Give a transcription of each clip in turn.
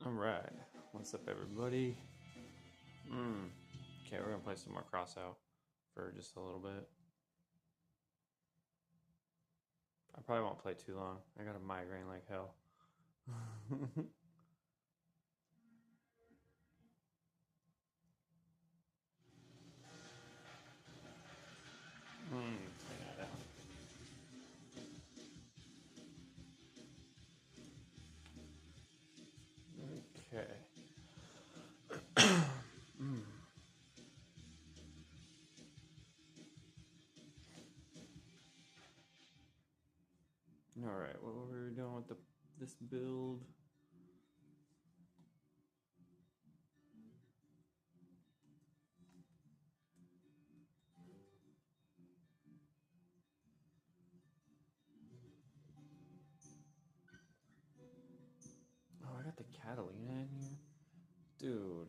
Alright, what's up everybody? Okay, we're gonna play some more CrossOut for just a little bit. I probably won't play too long. I got a migraine like hell. Okay. Alright, what were we doing with this build? Oh, I got the Catalina in here? Dude.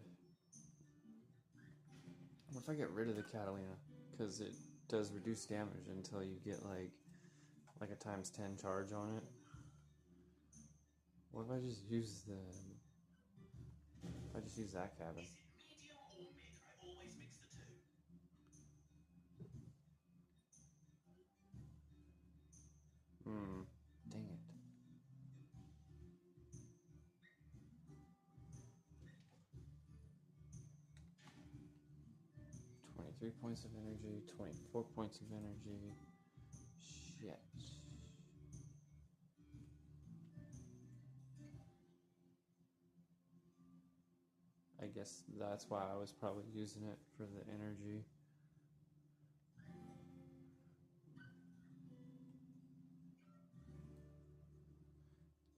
What if I get rid of the Catalina? Because it does reduce damage until you get like a ×10 charge on it. What if I just use that cabin? Dang it. Three points of energy, 24 points of energy. Shit. I guess that's why I was probably using it for the energy.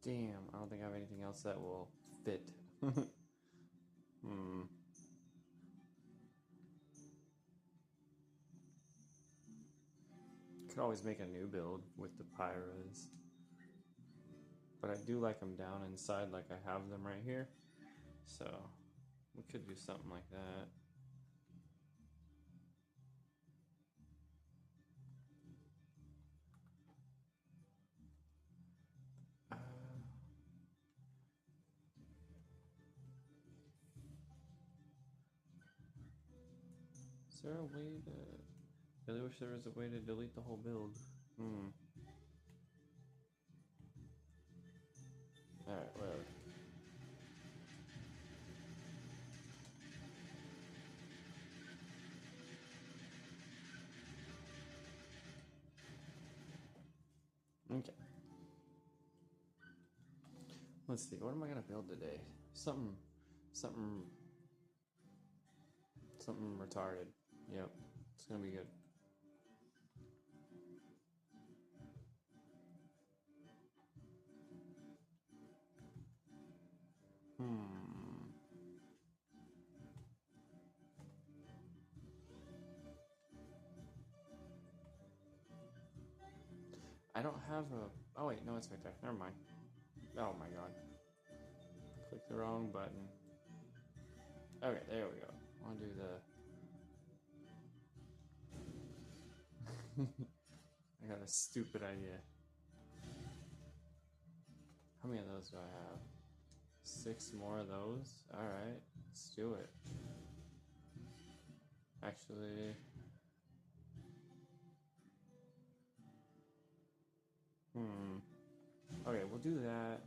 Damn, I don't think I have anything else that will fit. Could always make a new build with the Pyras. But I do like them down inside like I have them right here. So we could do something like that. Is there a way to... I really wish there was a way to delete the whole build. Alright, whatever. Okay. Let's see, what am I gonna build today? Something retarded. Yep, it's gonna be good. I don't have a... Oh wait, no, it's right there. Never mind. Oh my god. Click the wrong button. Okay, there we go. I'll do the... I got a stupid idea. How many of those do I have? 6 more of those? Alright, let's do it. Actually... Okay, we'll do that.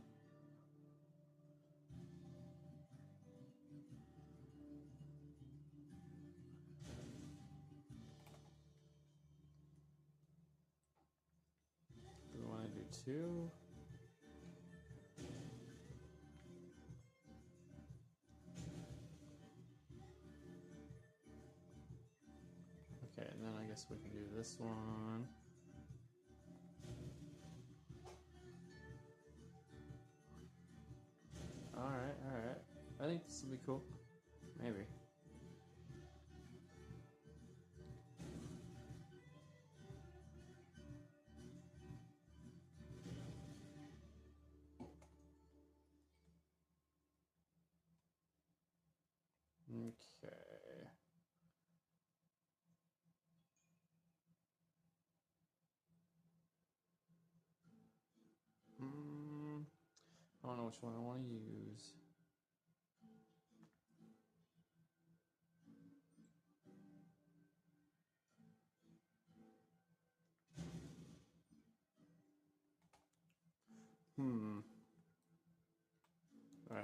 Do we want to do 2? Okay, and then I guess we can do this one. Alright, alright. I think this will be cool. Maybe. Okay. I don't know which one I want to use. Alright,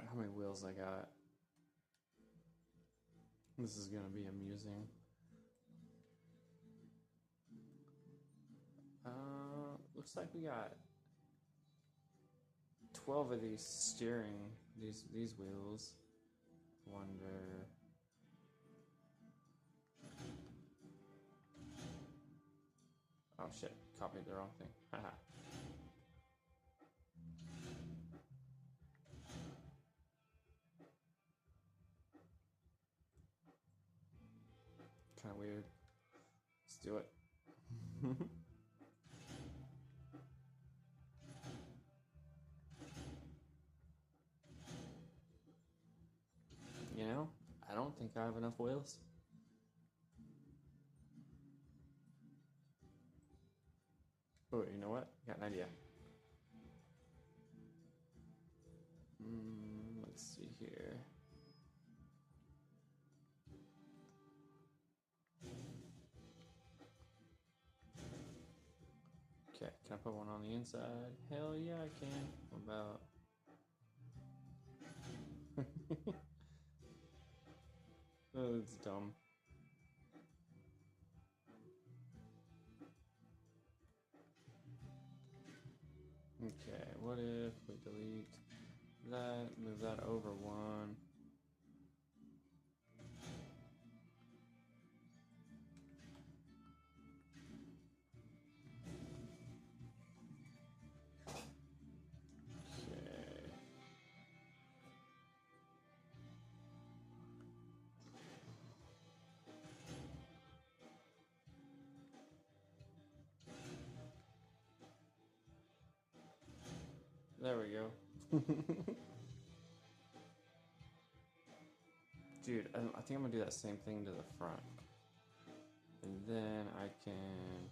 how many wheels I got? This is gonna be amusing. Looks like we got 12 of these steering, these wheels. Wonder. Oh shit, copied the wrong thing. Haha. Kind of weird. Let's do it. You know, I don't think I have enough wheels. Oh, you know what? Got an idea. Let's see here. Okay, can I put one on the inside? Hell yeah, I can. What about? Oh, it's dumb. Okay, what if we delete that, move that over one? Okay. There we go. Dude, I think I'm gonna do that same thing to the front. And then I can...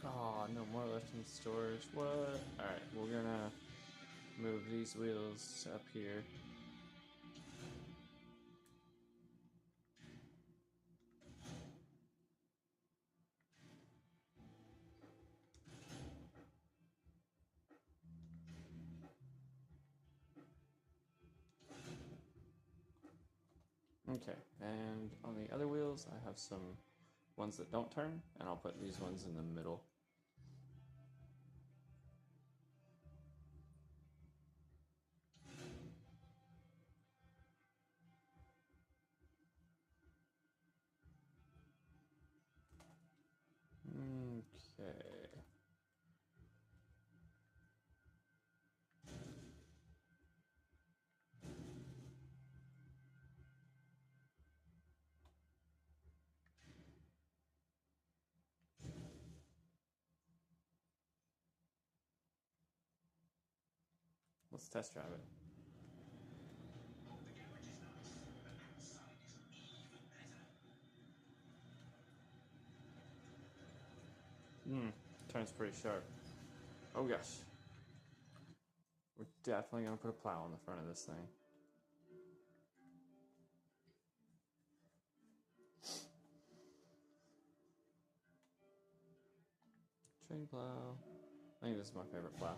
Oh, no more left in storage. What? Alright, we're gonna move these wheels up here. Okay, and on the other wheels, I have some ones that don't turn, and I'll put these ones in the middle. Okay. Let's test drive it. Turns pretty sharp. Oh gosh. We're definitely gonna put a plow on the front of this thing. Train plow. I think this is my favorite plow.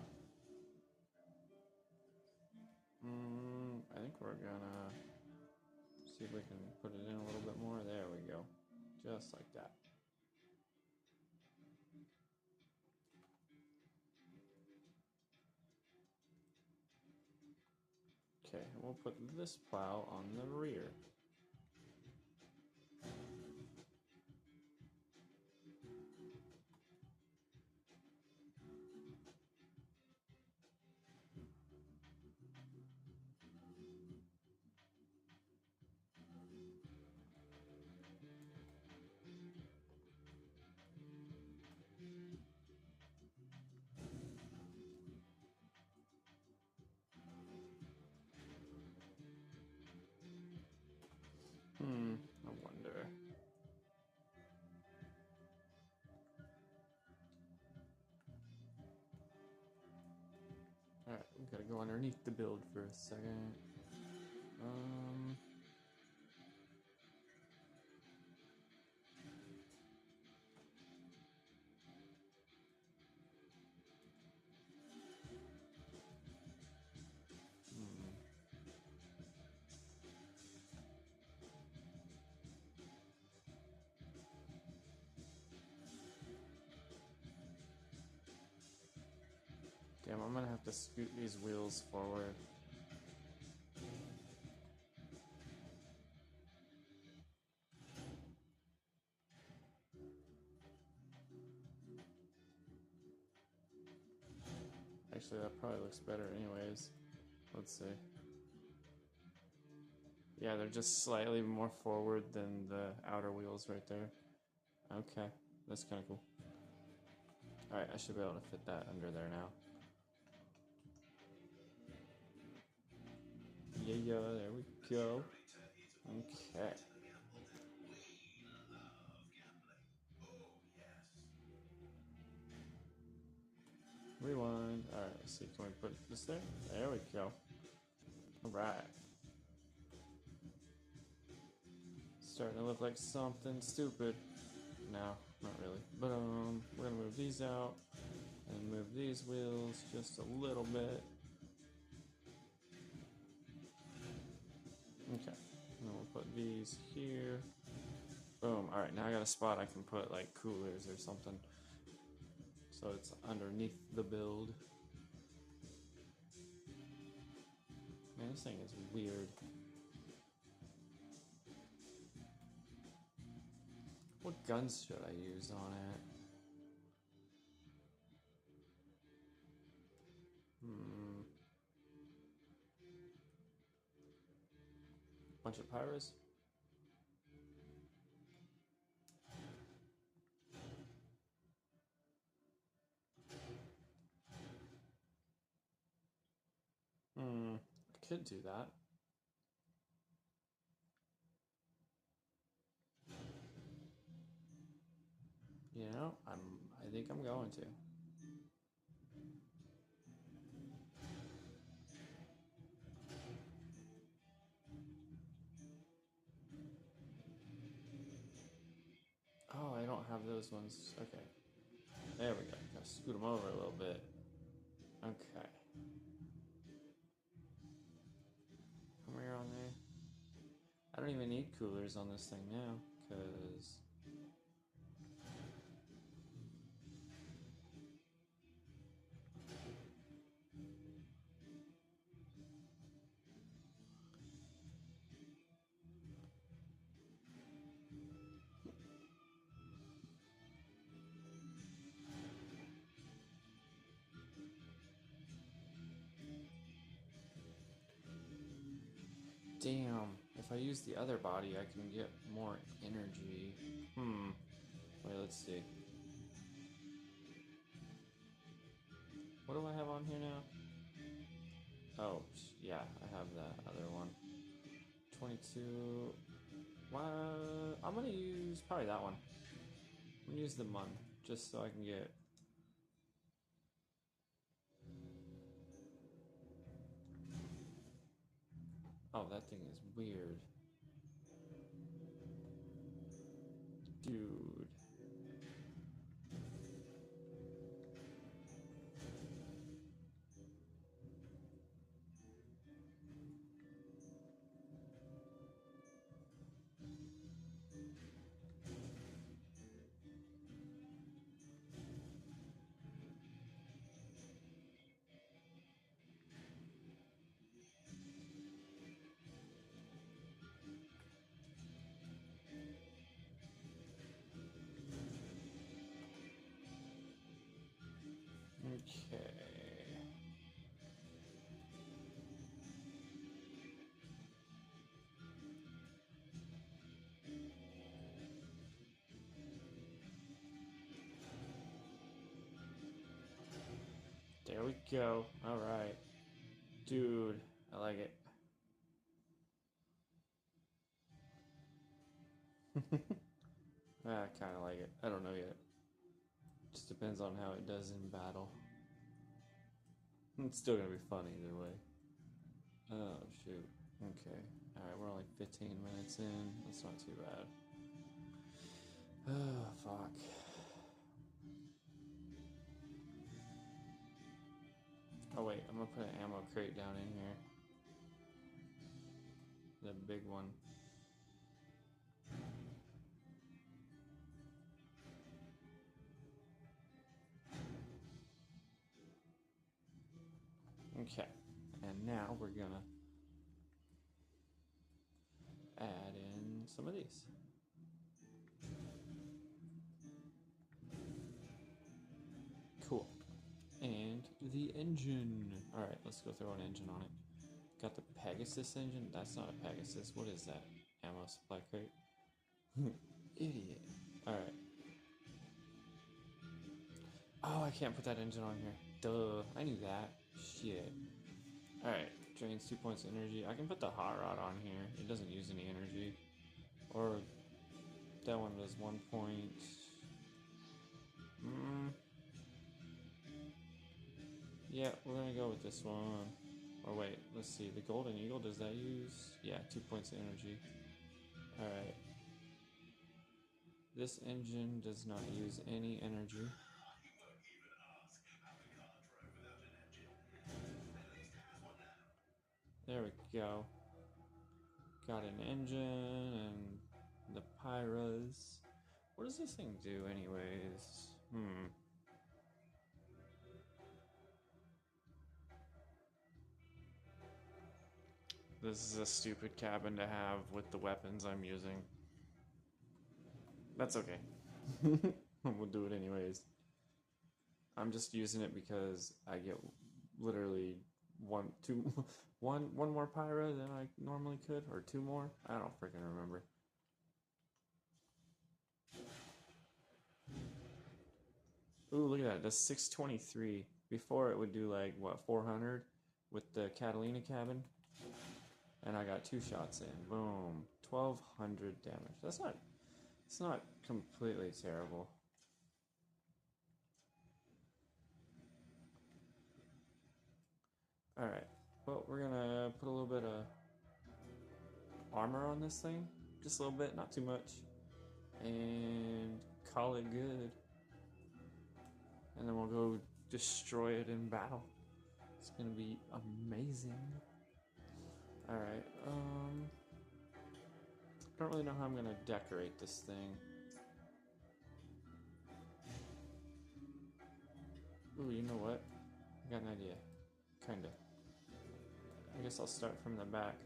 I think we're gonna see if we can put it in a little bit more. There we go. Just like that. Okay, and we'll put this plow on the rear. underneath the build for a second. Damn, I'm gonna have to scoot these wheels forward. Actually, that probably looks better anyways. Let's see. Yeah, they're just slightly more forward than the outer wheels right there. Okay, that's kind of cool. Alright, I should be able to fit that under there now. Yeah, there we go. Okay. Rewind. Alright, let's see. Can we put this there? There we go. Alright. Starting to look like something stupid. No, not really. But we're gonna move these out and move these wheels just a little bit. Okay. And then we'll put these here. Boom. Alright, now I got a spot I can put like coolers or something. So it's underneath the build. Man, this thing is weird. What guns should I use on it? Bunch of pyros? I could do that. You know, I think I'm going to. Oh, I don't have those ones. Okay. There we go. Gotta scoot them over a little bit. Okay. Come here on there. I don't even need coolers on this thing now, because... Damn, if I use the other body, I can get more energy. Wait, let's see. What do I have on here now? Oh, yeah, I have that other one. 22. What? I'm gonna use probably that one. I'm gonna use the Mun, just so I can get... Oh, that thing is weird. Dude. Okay. There we go. All right. Dude, I like it. I kind of like it. I don't know yet. Just depends on how it does in battle. It's still gonna be fun either way. Oh, shoot. Okay. Alright, we're only 15 minutes in. That's not too bad. Oh, fuck. Oh, wait. I'm gonna put an ammo crate down in here. The big one. Okay. And now we're gonna add in some of these. Cool. And the engine. Alright, let's go throw an engine on it. Got the Pegasus engine? That's not a Pegasus. What is that? Ammo supply crate? Idiot. Alright. Oh, I can't put that engine on here. Duh. I knew that. Shit. Alright. Drains 2 points of energy. I can put the hot rod on here. It doesn't use any energy. Or that one does 1 point. Yeah, we're gonna go with this one. Or wait, let's see. The Golden Eagle, does that use? Yeah, 2 points of energy. Alright. This engine does not use any energy. There we go. Got an engine and the Pyras. What does this thing do anyways? This is a stupid cabin to have with the weapons I'm using. That's okay. We'll do it anyways. I'm just using it because I get literally one more Pyra than I normally could, or 2 more. I don't freaking remember. Ooh, look at that. It does 623. Before it would do like what, 400 with the Catalina cabin. And I got 2 shots in. Boom. 1200 damage. It's not completely terrible. Alright. Well, we're gonna put a little bit of armor on this thing. Just a little bit, not too much. And call it good. And then we'll go destroy it in battle. It's gonna be amazing. Alright, I don't really know how I'm gonna decorate this thing. Ooh, you know what? I got an idea. Kinda. I guess I'll start from the back.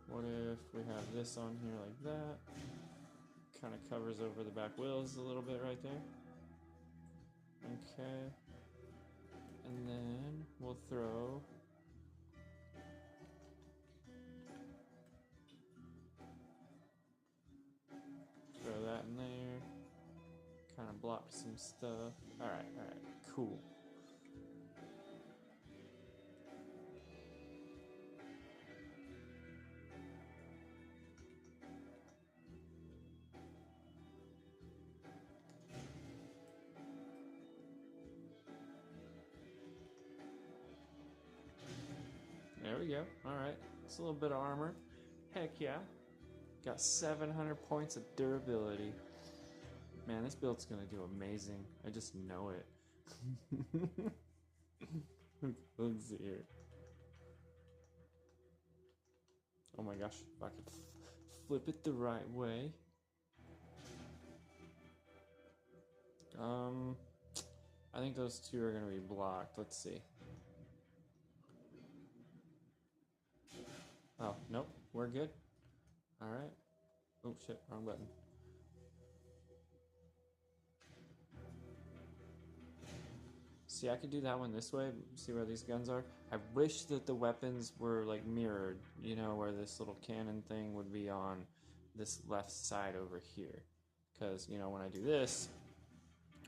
What if we have this on here like that? Kind of covers over the back wheels a little bit right there. Okay. And then we'll throw that in there. Kind of block some stuff. Alright, cool. There we go. Alright. It's a little bit of armor. Heck yeah. Got 700 points of durability. Man, this build's gonna do amazing. I just know it. Let's see here. Oh my gosh. If I could flip it the right way. I think those 2 are gonna be blocked. Let's see. Oh, nope, we're good. Alright. Oh shit, wrong button. See, I could do that one this way. See where these guns are? I wish that the weapons were like mirrored, you know, where this little cannon thing would be on this left side over here. Because, you know, when I do this,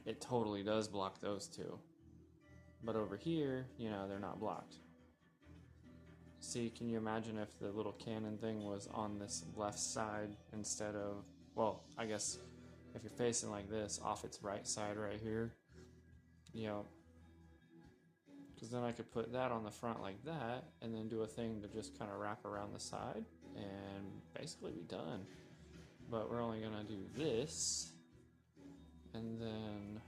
it totally does block those 2. But over here, you know, they're not blocked. See, can you imagine if the little cannon thing was on this left side instead of, well, I guess if you're facing like this, off its right side right here, you know, Because then I could put that on the front like that, and then do a thing to just kind of wrap around the side, and basically be done. But we're only gonna do this, and then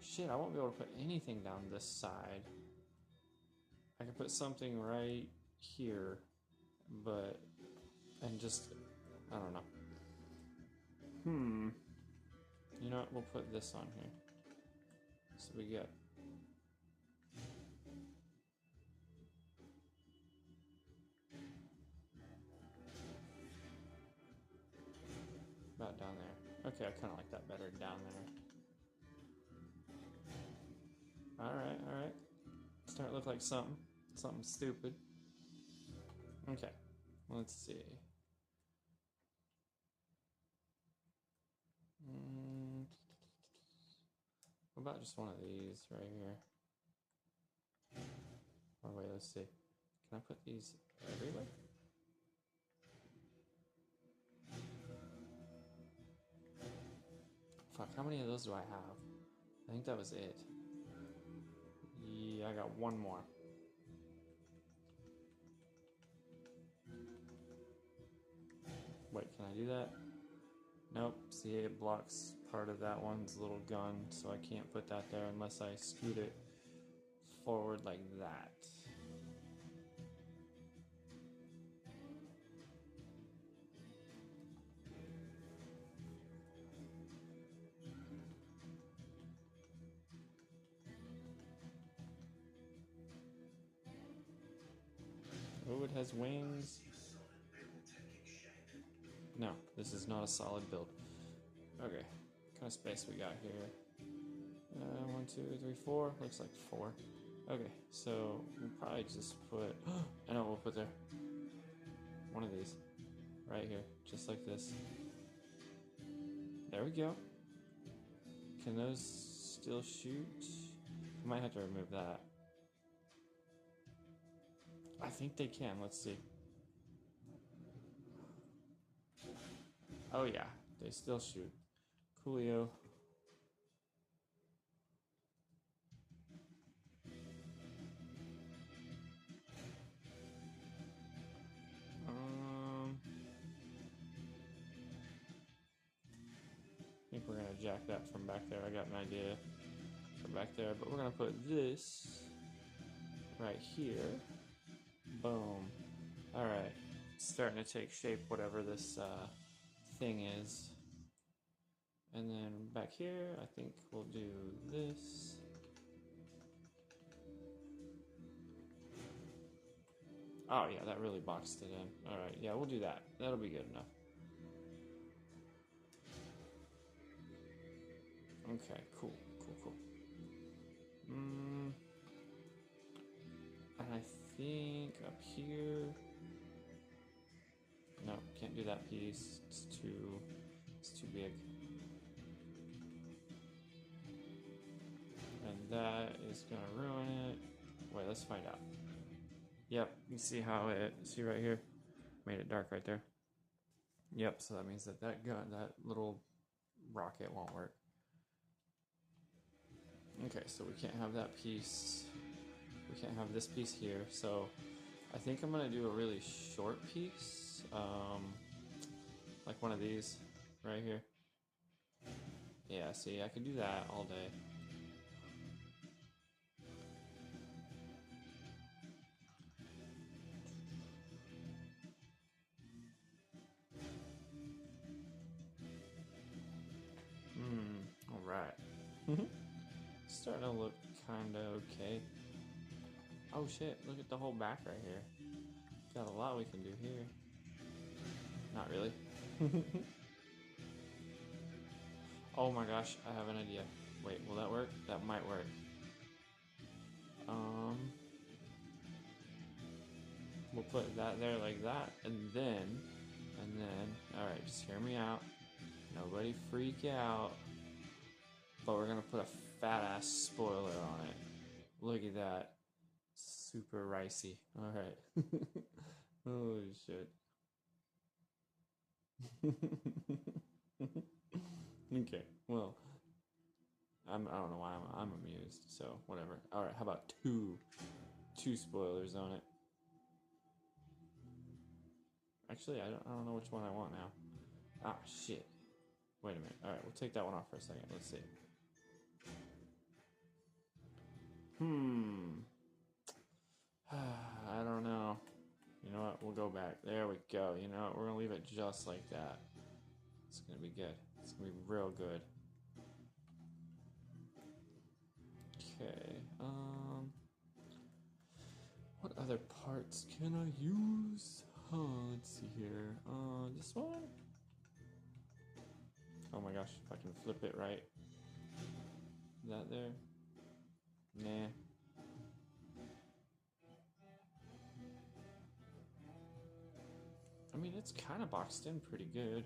shit, I won't be able to put anything down this side. I could put something right here, but and just I don't know. You know what? We'll put this on here. So we get about down there. Okay, I kind of like that better down there. All right. Starting to look like something stupid. Okay, let's see. What about just one of these right here? Oh wait, let's see. Can I put these everywhere? Fuck, how many of those do I have? I think that was it. Yeah, I got one more. Wait, can I do that? Nope, see, it blocks part of that one's little gun, so I can't put that there unless I scoot it forward like that. Oh, it has wings. No, this is not a solid build. Okay, what kind of space we got here? 1, 2, 3, 4. Looks like 4. Okay, so we'll probably just put. I know what we'll put there. One of these, right here, just like this. There we go. Can those still shoot? I might have to remove that. I think they can. Let's see. Oh yeah, they still shoot. Coolio. I think we're gonna jack that from back there. I got an idea from back there, but we're gonna put this right here. Boom. All right, it's starting to take shape, whatever this thing is. And then back here, I think we'll do this. Oh yeah, that really boxed it in. All right, yeah, we'll do that. That'll be good enough. Okay, cool. And I think up here. No, can't do that piece. It's too big. And that is gonna ruin it. Wait, let's find out. Yep, you see how see right here? Made it dark right there. Yep, so that means that that little rocket won't work. Okay, so we can't have that piece. We can't have this piece here. So I think I'm gonna do a really short piece, like one of these right here. Yeah, see, I could do that all day. All right. Starting to look kind of okay. Oh shit, look at the whole back right here. Got a lot we can do here. Not really. Oh my gosh, I have an idea. Wait, will that work? That might work. We'll put that there like that, and then, alright, just hear me out. Nobody freak out. But we're gonna put a fat ass spoiler on it. Look at that. Super ricey. Alright. Holy shit. Okay, well. I don't know why I'm amused. So whatever. All right, how about two spoilers on it? Actually, I don't know which one I want now. Ah, shit. Wait a minute. All right, we'll take that one off for a second. Let's see. I don't know. You know what? We'll go back. There we go. You know what? We're gonna leave it just like that. It's gonna be good. It's gonna be real good. Okay. What other parts can I use? Let's see here. This one. Oh my gosh! If I can flip it right. Is that there? Nah. I mean, it's kind of boxed in pretty good.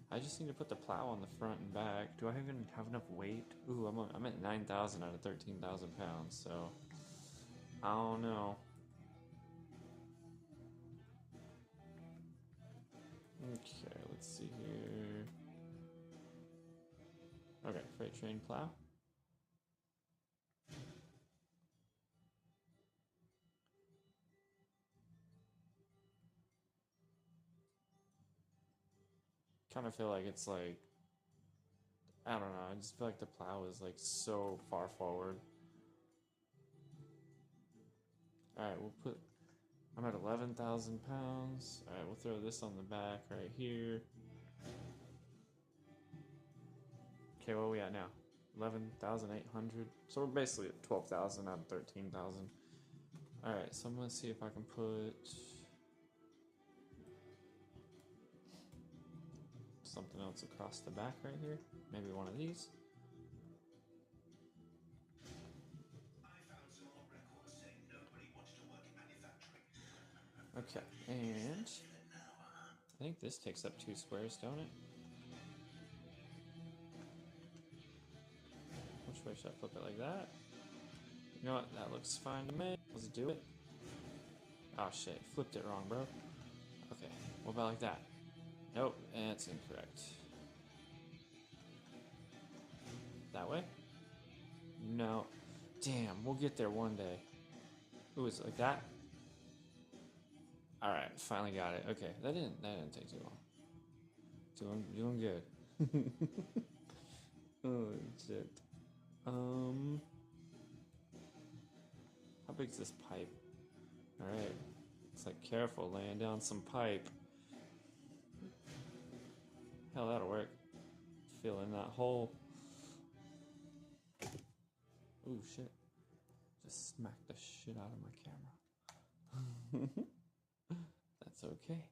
I just need to put the plow on the front and back. Do I even have enough weight? Ooh, I'm at 9,000 out of 13,000 pounds, so I don't know. Okay, let's see here. Okay, freight train plow. Kind of feel like it's like, I don't know, I just feel like the plow is like so far forward. Alright, I'm at 11,000 pounds. Alright, we'll throw this on the back right here. Okay, what are we at now? 11,800. So we're basically at 12,000 out of 13,000. Alright, so I'm gonna see if I can put something else across the back right here. Maybe one of these. Okay, and I think this takes up 2 squares, don't it? Which way should I flip it, like that? You know what, that looks fine to me. Let's do it. Oh shit, flipped it wrong, bro. Okay, what about like that? Nope, that's incorrect. That way? No. Damn, we'll get there one day. Ooh, is it like that? Alright, finally got it. Okay, that didn't take too long. Doing good. Oh shit. How big's this pipe? Alright. It's like careful laying down some pipe. Hell, that'll work. Fill in that hole. Ooh, shit. Just smacked the shit out of my camera. That's okay.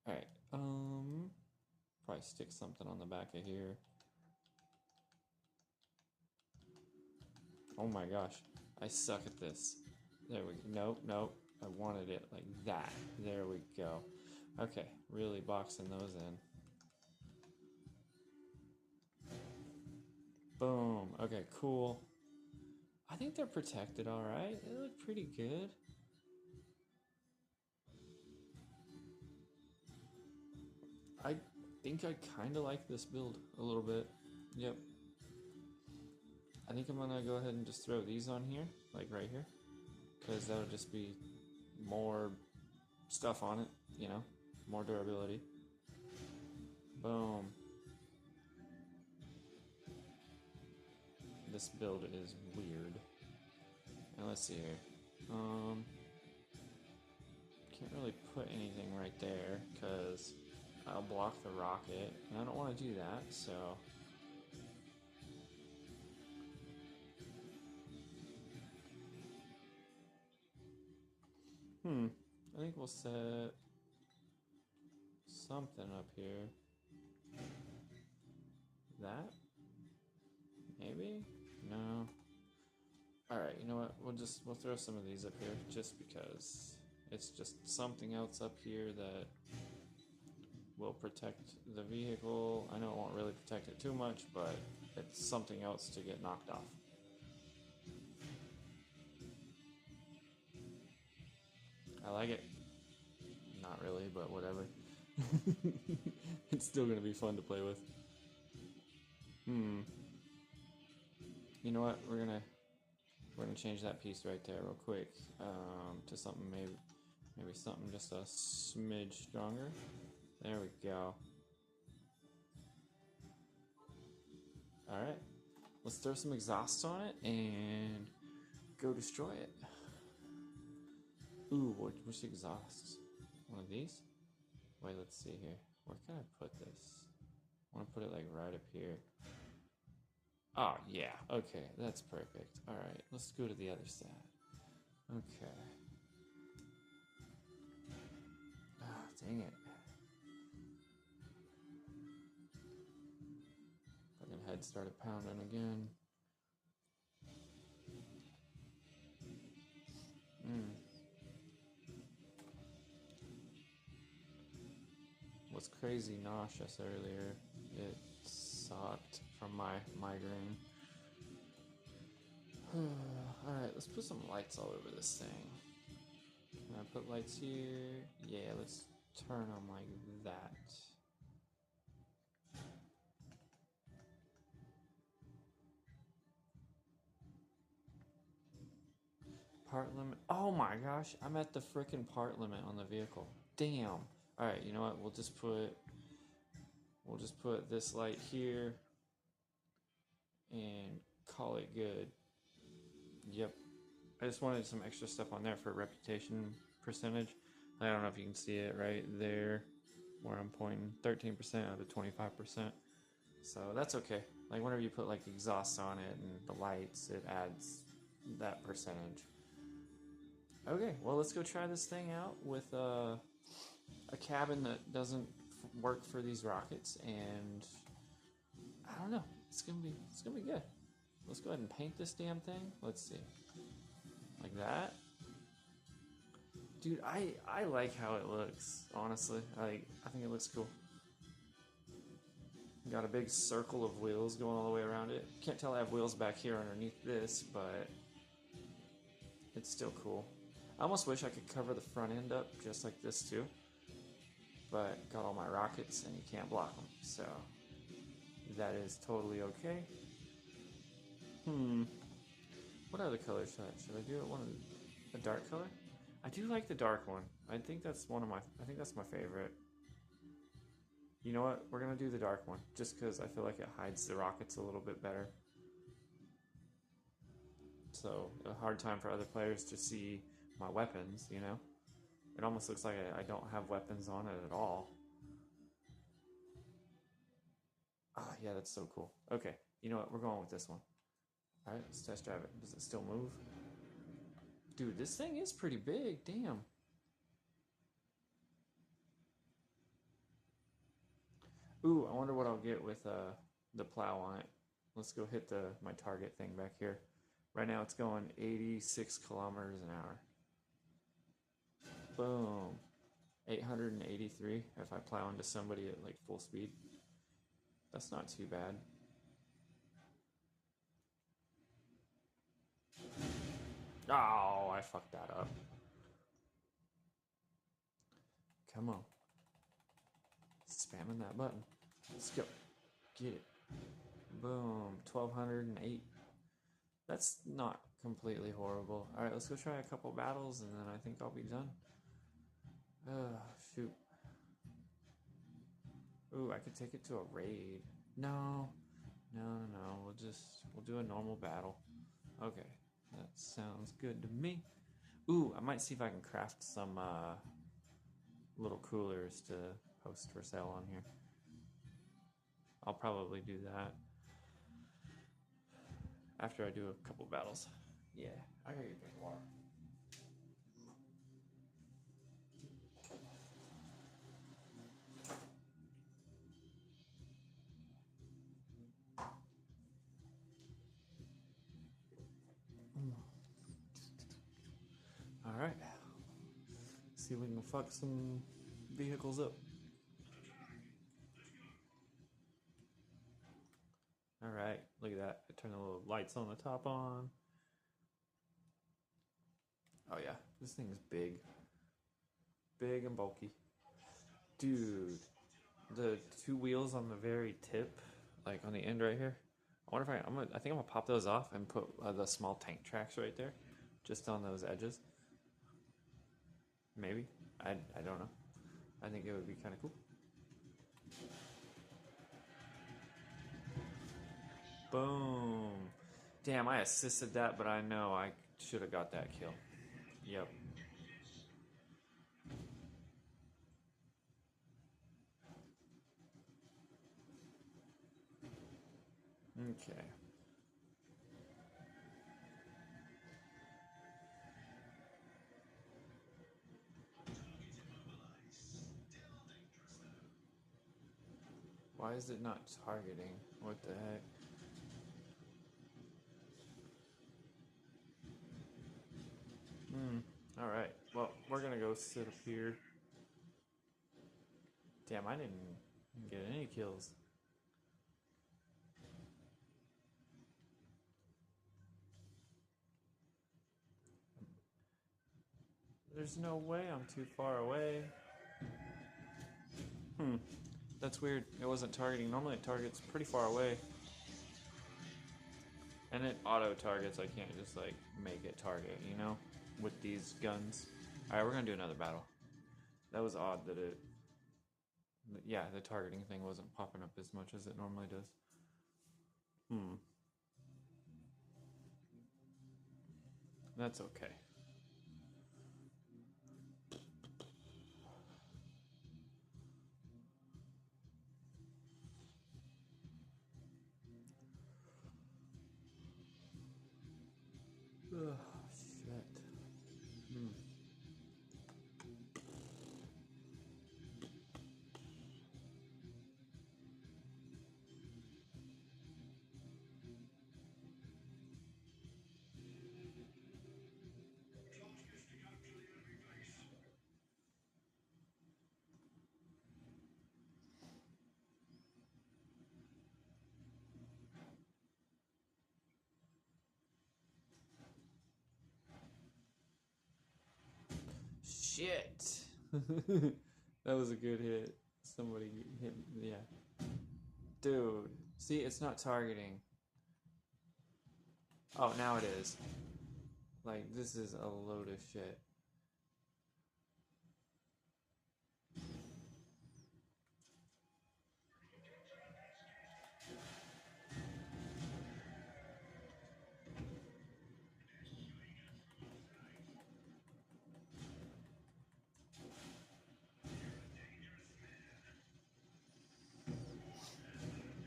Alright, probably stick something on the back of here. Oh my gosh, I suck at this. There we go. Nope. I wanted it like that. There we go. Okay, really boxing those in. Boom. Okay, cool. I think they're protected all right. They look pretty good. I think I kind of like this build a little bit. Yep. I think I'm gonna go ahead and just throw these on here, like right here, because that'll just be more stuff on it, you know, more durability. Boom. This build is weird. Now let's see here. Can't really put anything right there because I'll block the rocket, and I don't want to do that, so. I think we'll set something up here. That? Maybe? No. Alright, you know what? We'll throw some of these up here just because it's just something else up here that will protect the vehicle. I know it won't really protect it too much, but it's something else to get knocked off. I like it. Not really, but whatever. It's still gonna be fun to play with. You know what? We're gonna change that piece right there real quick to something maybe something just a smidge stronger. There we go. All right, let's throw some exhaust on it and go destroy it. Ooh, what's the exhaust? One of these? Wait, let's see here. Where can I put this? I want to put it like right up here. Oh, yeah. Okay, that's perfect. All right, let's go to the other side. Okay. Ah, dang it. Fucking head started pounding again. Was crazy nauseous earlier. It sucked from my migraine. Alright, let's put some lights all over this thing. Can I put lights here? Yeah, let's turn them like that. Part limit. Oh my gosh, I'm at the freaking part limit on the vehicle. Damn. Alright, you know what? We'll just put this light here and call it good. Yep. I just wanted some extra stuff on there for reputation percentage. I don't know if you can see it right there where I'm pointing. 13% out of 25%. So that's okay. Like whenever you put like exhaust on it and the lights, it adds that percentage. Okay, well let's go try this thing out with a cabin that doesn't work for these rockets, and I don't know. It's gonna be good. Let's go ahead and paint this damn thing. Let's see. Like that. Dude, I like how it looks, honestly. I think it looks cool. Got a big circle of wheels going all the way around it. Can't tell I have wheels back here underneath this, but it's still cool. I almost wish I could cover the front end up just like this too. But got all my rockets and you can't block them, so that is totally okay. What other color should I do? A dark color? I do like the dark one. I think that's my favorite. You know what? We're gonna do the dark one just because I feel like it hides the rockets a little bit better. So a hard time for other players to see my weapons, you know? It almost looks like I don't have weapons on it at all. Ah, yeah, that's so cool. Okay, you know what? We're going with this one. All right, let's test drive it. Does it still move? Dude, this thing is pretty big. Damn. Ooh, I wonder what I'll get with the plow on it. Let's go hit my target thing back here. Right now it's going 86 kilometers an hour. Boom. 883 if I plow into somebody at like full speed. That's not too bad. Oh, I fucked that up. Come on. Spamming that button. Let's go. Get it. Boom. 1208. That's not completely horrible. Alright, let's go try a couple battles and then I think I'll be done. Shoot. Ooh, I could take it to a raid. No. We'll do a normal battle. Okay. That sounds good to me. Ooh, I might see if I can craft some little coolers to post for sale on here. I'll probably do that after I do a couple battles. Yeah, I gotta get drink water. All right, see if we can fuck some vehicles up. All right, look at that. I turn the little lights on the top on. Oh yeah, this thing is big. Big and bulky. Dude, the two wheels on the very tip, like on the end right here, I wonder if I think I'm gonna pop those off and put the small tank tracks right there, just on those edges. Maybe. I don't know. I think it would be kind of cool. Boom. Damn, I assisted that, but I know I should have got that kill. Yep. Okay. Why is it not targeting? What the heck? Alright. Well, we're gonna go sit up here. Damn, I didn't get any kills. There's no way I'm too far away. That's weird. It wasn't targeting. Normally it targets pretty far away. And it auto targets. I can't just like make it target, you know? With these guns. Alright, we're gonna do another battle. That was odd that it... Yeah, the targeting thing wasn't popping up as much as it normally does. That's okay. Ugh, shit. Shit. That was a good hit. Somebody hit me. Yeah. Dude. See, it's not targeting. Oh, now it is. Like, this is a load of shit.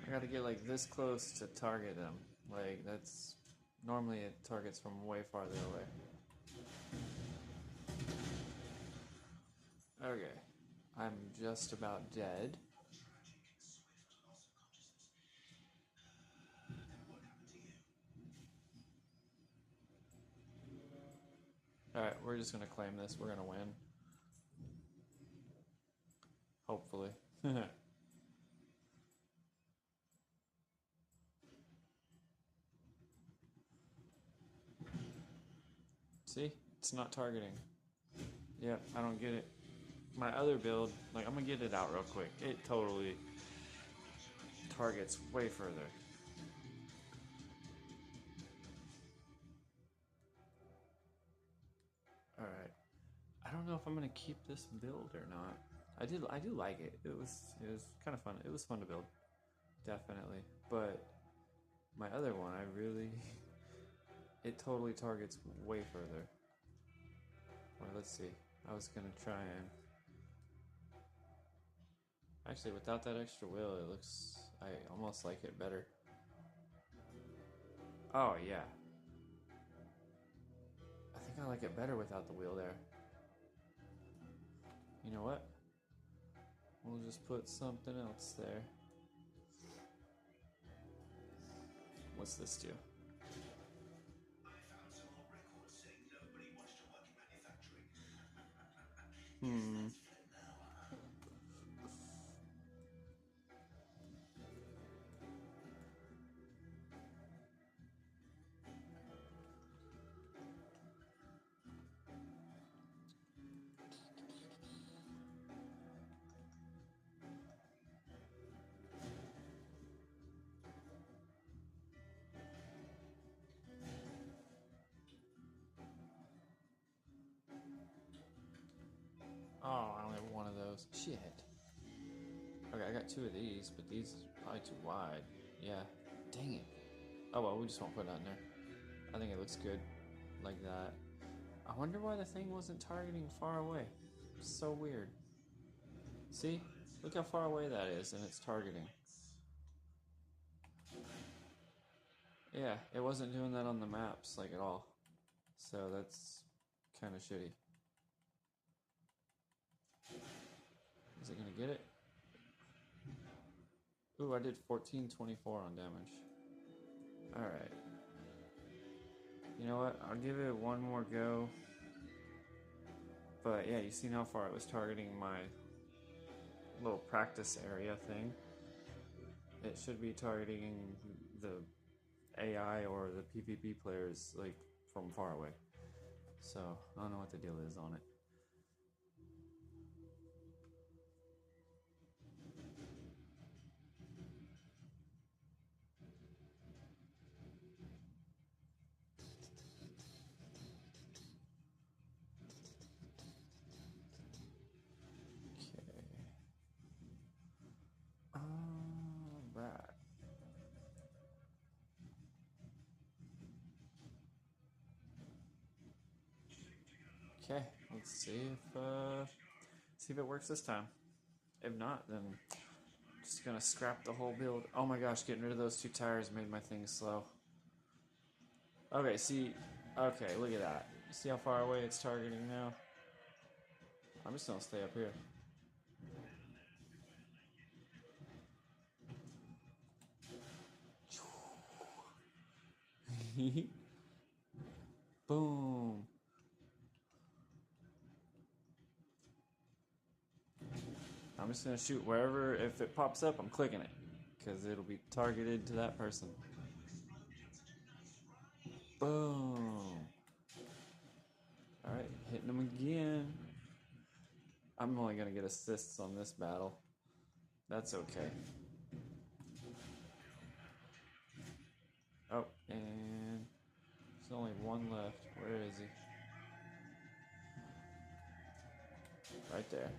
I gotta get like this close to target them. Like, that's... Normally it targets from way farther away. Okay. I'm just about dead. Alright, we're just gonna claim this. We're gonna win. Hopefully. See? It's not targeting. Yeah, I don't get it. My other build, like, I'm gonna get it out real quick. It totally targets way further. Alright. I don't know if I'm gonna keep this build or not. I do like it. It was kind of fun. It was fun to build. Definitely. But my other one, I really... It totally targets way further. Well, let's see. I was gonna try and... Actually, without that extra wheel, it looks... I almost like it better. Oh, yeah. I think I like it better without the wheel there. You know what? We'll just put something else there. What's this do? Shit. Okay, I got 2 of these, but these are probably too wide. Yeah. Dang it. Oh well, we just won't put it on there. I think it looks good like that. I wonder why the thing wasn't targeting far away. So weird. See? Look how far away that is, and it's targeting. Yeah, it wasn't doing that on the maps, like, at all. So that's kind of shitty. Is it gonna get it? Ooh, I did 1424 on damage. Alright. You know what? I'll give it one more go. But yeah, you seen how far it was targeting my little practice area thing? It should be targeting the AI or the PvP players like from far away. So I don't know what the deal is on it. Alright. Okay, let's see if it works this time. If not, then just gonna scrap the whole build. Oh my gosh, getting rid of those 2 tires made my thing slow. Okay, okay, look at that. See how far away it's targeting now? I'm just gonna stay up here. Boom. I'm just gonna shoot wherever. If it pops up, I'm clicking it because it'll be targeted to that person. Boom. Alright, hitting them again. I'm only gonna get assists on this battle. That's okay. Oh, and there's only one left. Where is he? Right there.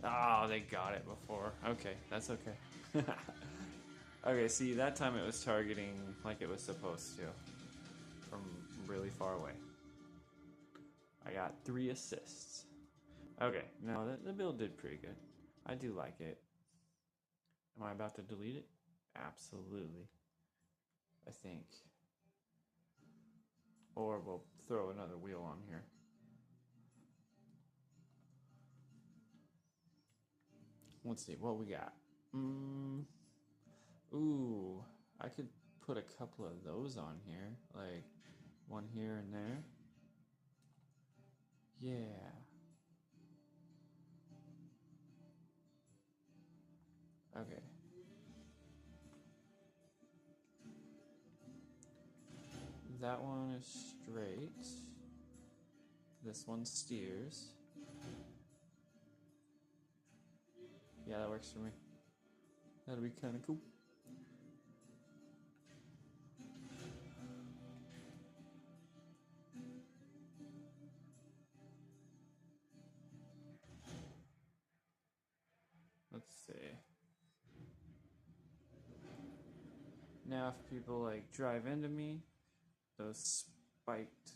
Oh, they got it before. Okay, that's okay. Okay, see, that time it was targeting like it was supposed to. From really far away. I got 3 assists. Okay, no, the build did pretty good. I do like it. Am I about to delete it? Absolutely. I think. Or we'll throw another wheel on here. Let's see what we got. Ooh, I could put a couple of those on here, like one here and there. Yeah. Okay. That one is straight. This one steers. Yeah, that works for me. That'll be kind of cool. Let's see. Now if people like drive into me, those spiked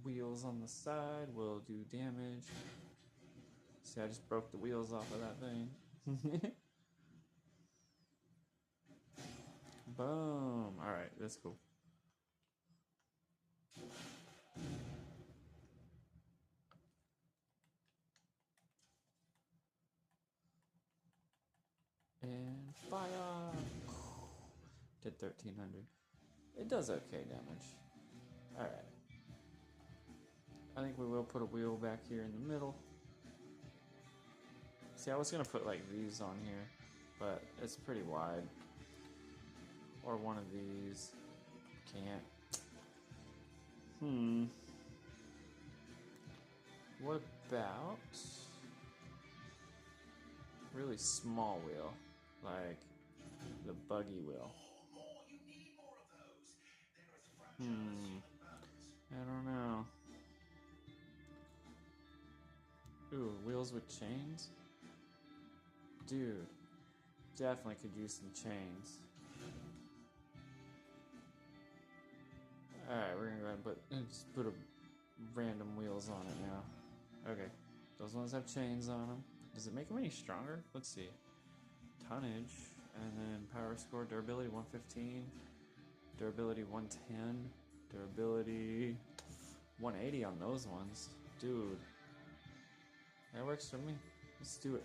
wheels on the side will do damage. See, I just broke the wheels off of that thing. Boom. Alright, that's cool. And fire! Did 1300. It does okay damage. Alright. I think we will put a wheel back here in the middle. See, I was gonna put like these on here, but it's pretty wide. Or one of these. Can't. What about really small wheel, like the buggy wheel? I don't know. Ooh, wheels with chains? Dude, definitely could use some chains. Alright, we're gonna go ahead and just put a random wheels on it now. Okay, those ones have chains on them. Does it make them any stronger? Let's see. Tonnage, and then power score, durability 115, durability 110, durability 180 on those ones. Dude, that works for me. Let's do it.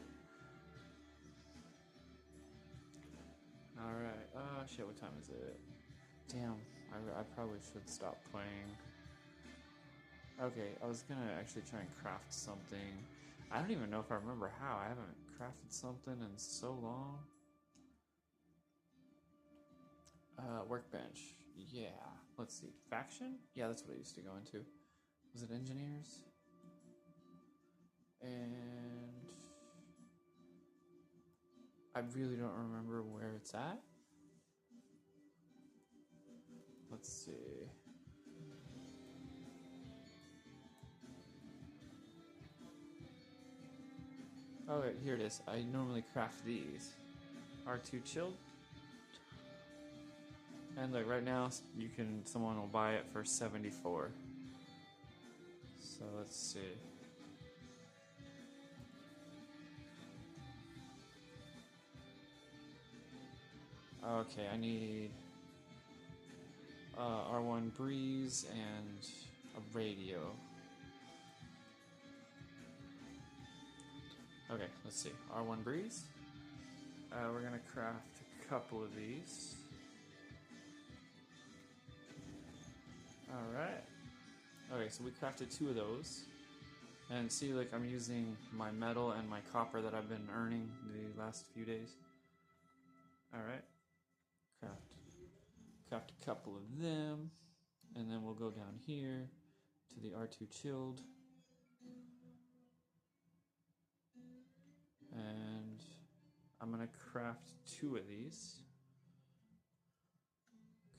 Alright, shit, what time is it? Damn, I probably should stop playing. Okay, I was gonna actually try and craft something. I don't even know if I remember how. I haven't crafted something in so long. Workbench. Yeah. Let's see. Faction? Yeah, that's what I used to go into. Was it engineers? And I really don't remember where it's at. Let's see. Oh, wait, here it is. I normally craft these. R2 chilled. And like right now, someone will buy it for 74. So let's see. Okay, I need R1 breeze and a radio. Okay, let's see. R1 breeze. We're gonna craft a couple of these. Alright. Okay, so we crafted 2 of those. And see, like, I'm using my metal and my copper that I've been earning the last few days. Alright. Craft a couple of them. And then we'll go down here to the R2 chilled. And I'm gonna craft 2 of these.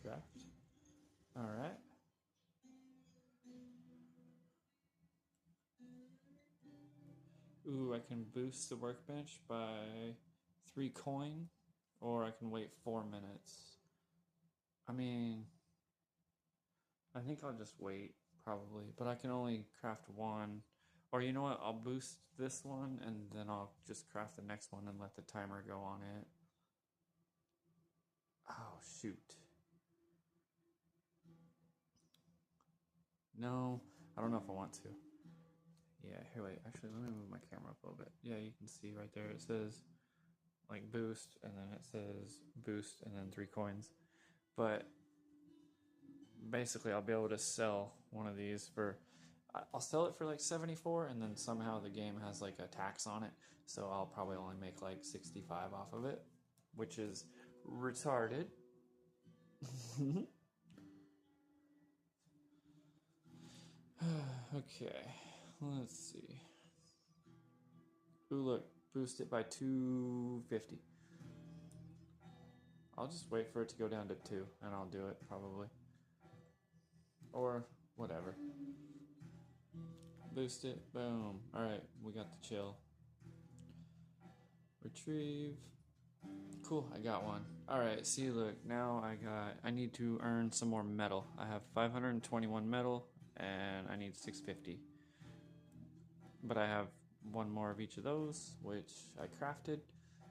Craft. Alright. Ooh, I can boost the workbench by 3 coin, or I can wait 4 minutes. I mean, I think I'll just wait, probably, but I can only craft 1. Or you know what, I'll boost this one, and then I'll just craft the next one and let the timer go on it. Oh, shoot. No, I don't know if I want to. Yeah, here, wait, actually, let me move my camera up a little bit. Yeah, you can see right there, it says, like, boost, and then it says boost, and then 3 coins. But basically, I'll be able to sell one of these for, I'll sell it for like 74, and then somehow the game has like a tax on it, so I'll probably only make like 65 off of it, which is retarded. Okay, let's see. Ooh, look, boost it by 250. I'll just wait for it to go down to 2, and I'll do it, probably. Or whatever. Boost it, boom. Alright, we got the chill. Retrieve. Cool, I got one. Alright, see, look, now I need to earn some more metal. I have 521 metal, and I need 650. But I have 1 more of each of those, which I crafted.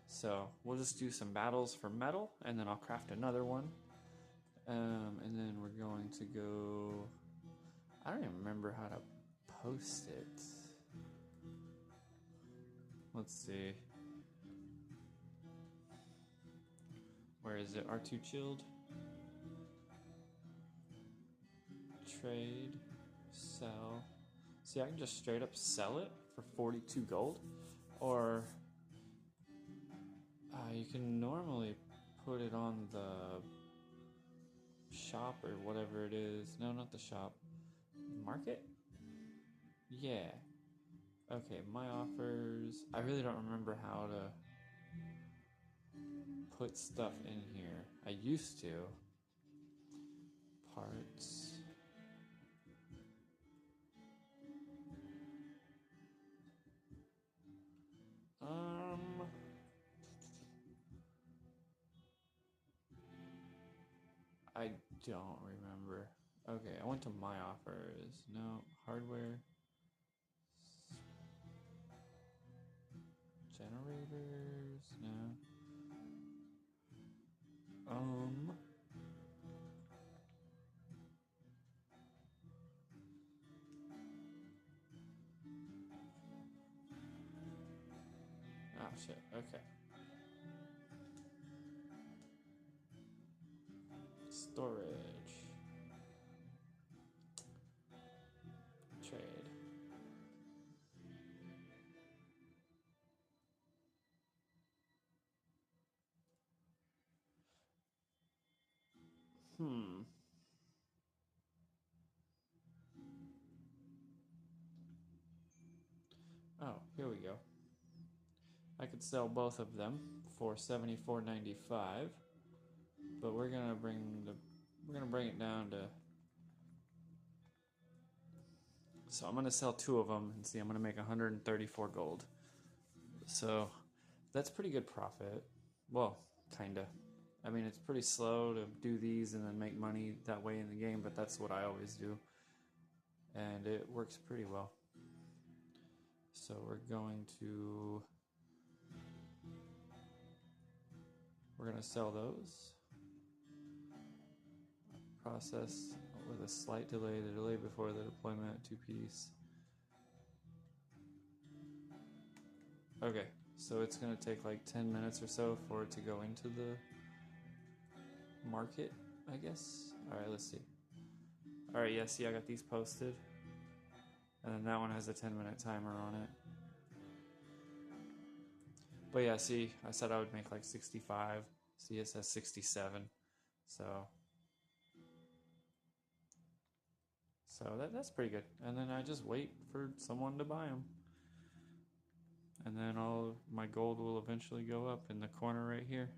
So we'll just do some battles for metal, and then I'll craft another one. And then we're going to go... I don't even remember how to post it. Let's see. Where is it? R2 chilled. Trade. Sell. See, I can just straight up sell it for 42 gold. Or you can normally put it on the shop or whatever it is. No, not the shop. Market? Yeah. Okay, my offers. I really don't remember how to put stuff in here. I used to. Parts. I don't remember. Okay, I went to my offers. No, hardware. Generators, no. Oh shit, okay. Storage. Trade. Oh, here we go. I could sell both of them for $74.95, but we're gonna bring it down to. So I'm gonna sell two of them and see. I'm gonna make 134 gold. So that's pretty good profit. Well, kinda. I mean, it's pretty slow to do these and then make money that way in the game, but that's what I always do, and it works pretty well. So we're going to sell those. Process with a slight delay, the delay before the deployment, 2 piece. Okay, so it's gonna take like 10 minutes or so for it to go into the market, I guess. Alright, let's see. Alright, yeah, see, I got these posted. And then that one has a 10-minute timer on it. But yeah, see, I said I would make like 65. See, it says 67. So that's pretty good. And then I just wait for someone to buy them. And then my gold will eventually go up in the corner right here.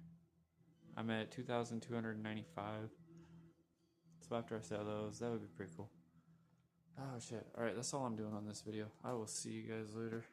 I'm at 2,295. So after I sell those, that would be pretty cool. Oh shit. Alright, that's all I'm doing on this video. I will see you guys later.